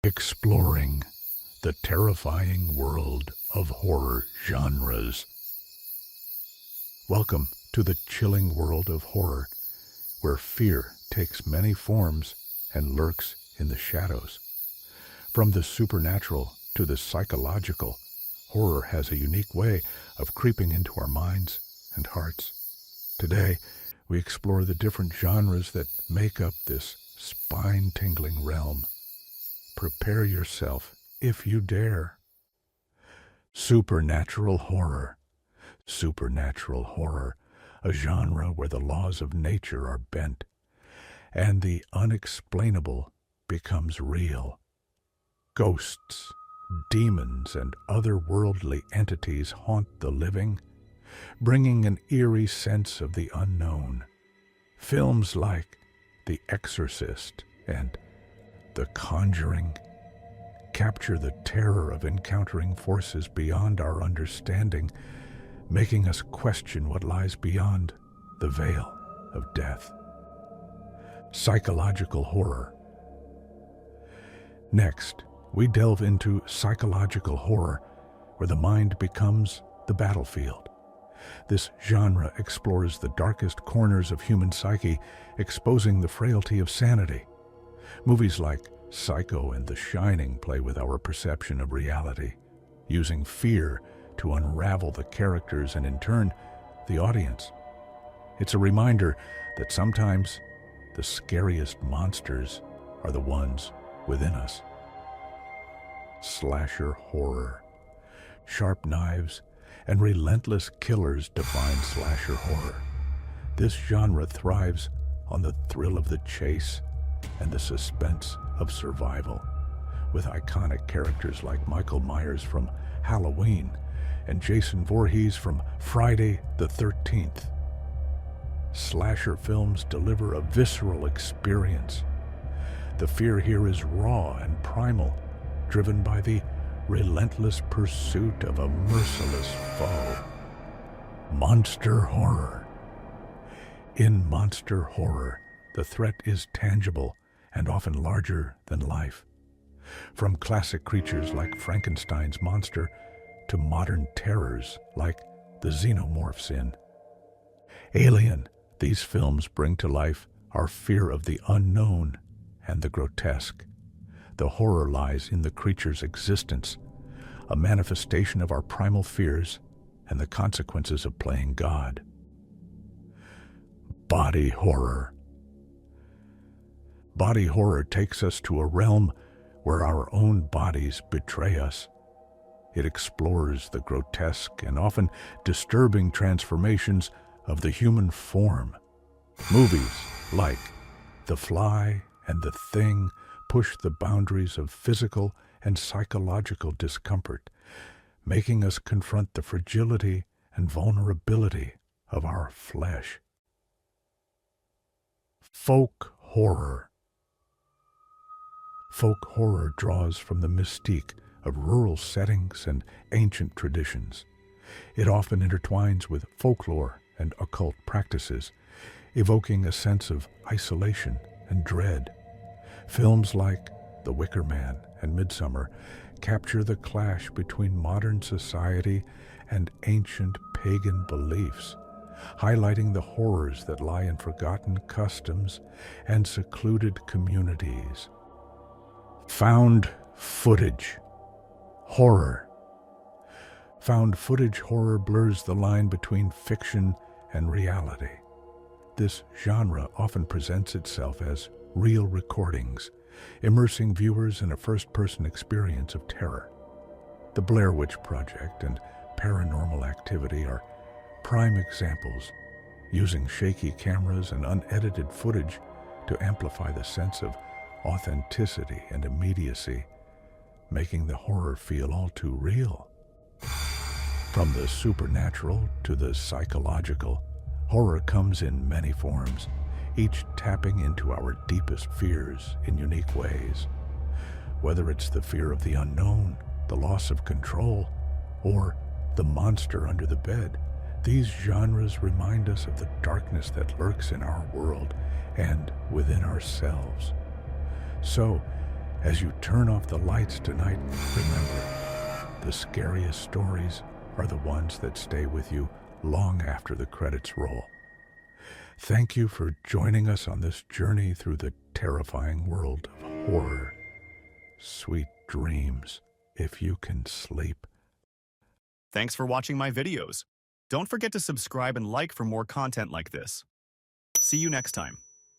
Exploring the terrifying world of horror genres. Welcome to the chilling world of horror, where fear takes many forms and lurks in the shadows. From the supernatural to the psychological, horror has a unique way of creeping into our minds and hearts. Today, we explore the different genres that make up this spine-tingling realm. Prepare yourself, if you dare. Supernatural horror. Supernatural horror, a genre where the laws of nature are bent, and the unexplainable becomes real. Ghosts, demons, and otherworldly entities haunt the living, bringing an eerie sense of the unknown. Films like The Exorcist and The Conjuring capture the terror of encountering forces beyond our understanding, making us question what lies beyond the veil of death. Psychological horror. Next, we delve into psychological horror, where the mind becomes the battlefield. This genre explores the darkest corners of human psyche, exposing the frailty of sanity. Movies like Psycho and The Shining play with our perception of reality, using fear to unravel the characters and, in turn, the audience. It's a reminder that sometimes the scariest monsters are the ones within us. Slasher horror. Sharp knives and relentless killers define slasher horror. This genre thrives on the thrill of the chase and the suspense of survival, with iconic characters like Michael Myers from Halloween and Jason Voorhees from Friday the 13th. Slasher films deliver a visceral experience. The fear here is raw and primal, driven by the relentless pursuit of a merciless foe. Monster horror. In monster horror, the threat is tangible and often larger than life. From classic creatures like Frankenstein's monster to modern terrors like the xenomorphs in Alien, these films bring to life our fear of the unknown and the grotesque. The horror lies in the creature's existence, a manifestation of our primal fears and the consequences of playing God. Body horror. Body horror takes us to a realm where our own bodies betray us. It explores the grotesque and often disturbing transformations of the human form. Movies like The Fly and The Thing push the boundaries of physical and psychological discomfort, making us confront the fragility and vulnerability of our flesh. Folk horror. Folk horror draws from the mystique of rural settings and ancient traditions. It often intertwines with folklore and occult practices, evoking a sense of isolation and dread. Films like The Wicker Man and Midsummer capture the clash between modern society and ancient pagan beliefs, highlighting the horrors that lie in forgotten customs and secluded communities. Found footage horror. Found footage horror blurs the line between fiction and reality. This genre often presents itself as real recordings, immersing viewers in a first-person experience of terror. The Blair Witch Project and Paranormal Activity are prime examples, using shaky cameras and unedited footage to amplify the sense of authenticity and immediacy, making the horror feel all too real. From the supernatural to the psychological, horror comes in many forms, each tapping into our deepest fears in unique ways. Whether it's the fear of the unknown, the loss of control, or the monster under the bed, these genres remind us of the darkness that lurks in our world and within ourselves. So, As you turn off the lights tonight, remember, the scariest stories are the ones that stay with you long after the credits roll. Thank you for joining us on this journey through the terrifying world of horror. Sweet dreams, if you can sleep. Thanks for watching my videos. Don't forget to subscribe and like for more content like this. See you next time.